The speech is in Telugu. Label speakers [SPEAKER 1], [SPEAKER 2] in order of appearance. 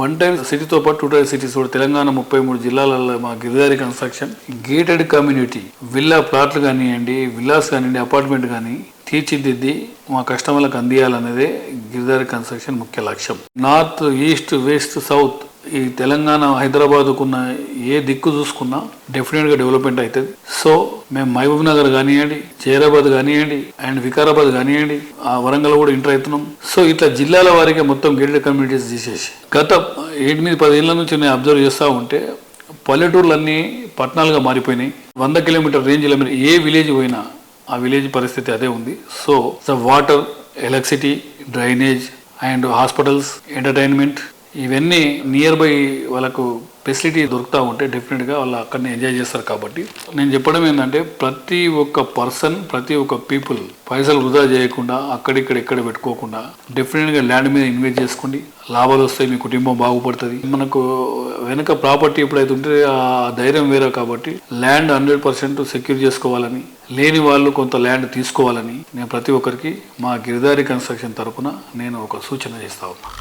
[SPEAKER 1] వన్ టైం సిటీతో పాటు 2 టైర్ సిటీస్ కూడా తెలంగాణ 33 జిల్లాలలో మా Giridhari construction gated community villa ప్లాట్లు కానివ్వండి, విల్లాస్ కానివ్వండి, అపార్ట్మెంట్ కానీ తీర్చిదిద్ది మా కస్టమర్లకు అందియాలనేదే గిరిదారి కన్స్ట్రక్షన్ ముఖ్య లక్ష్యం. నార్త్, ఈస్ట్, వెస్ట్, సౌత్ ఈ తెలంగాణ హైదరాబాద్కున్న ఏ దిక్కు చూసుకున్నా డెఫినెట్గా డెవలప్మెంట్ అవుతుంది. సో మేము మహబూబ్ నగర్ కానివ్వండి, జైరాబాద్ కానివ్వండి అండ్ వికారాబాద్ కానివ్వండి, ఆ వరంగల్ కూడా ఎంటర్ అవుతున్నాం. సో ఇట్లా జిల్లాల వారికి మొత్తం గేటెడ్ కమ్యూనిటీస్ తీసేసి గత 8-10 ఏళ్ల నుంచి నేను అబ్జర్వ్ చేస్తూ ఉంటే పల్లెటూర్లన్నీ పట్టణాలుగా మారిపోయినాయి. 100 కిలోమీటర్ రేంజ్లో మీరు ఏ విలేజ్ పోయినా ఆ విలేజ్ పరిస్థితి అదే ఉంది. So the water, electricity, drainage and hospitals, entertainment ఇవన్నీ నియర్ బై వాళ్ళకు ఫెసిలిటీ దొరుకుతూ ఉంటే డెఫినెట్గా వాళ్ళు అక్కడనే ఎంజాయ్ చేస్తారు. కాబట్టి నేను చెప్పడం ఏంటంటే ప్రతి ఒక్క పర్సన్, ప్రతి ఒక్క పీపుల్ పైసలు వృధా చేయకుండా ఎక్కడ పెట్టుకోకుండా డెఫినెట్గా ల్యాండ్ మీద ఇన్వెస్ట్ చేసుకోండి. లాభాలు వస్తాయి, మీ కుటుంబం బాగుపడుతుంది. మనకు వెనక ప్రాపర్టీ ఎప్పుడైతే ఉంటే ఆ ధైర్యం వేరే. కాబట్టి ల్యాండ్ 100% సెక్యూర్ చేసుకోవాలని, లేని వాళ్ళు కొంత ల్యాండ్ తీసుకోవాలని నేను ప్రతి ఒక్కరికి మా గిరిదారి కన్స్ట్రక్షన్ తరఫున నేను ఒక సూచన చేస్తా ఉన్నా.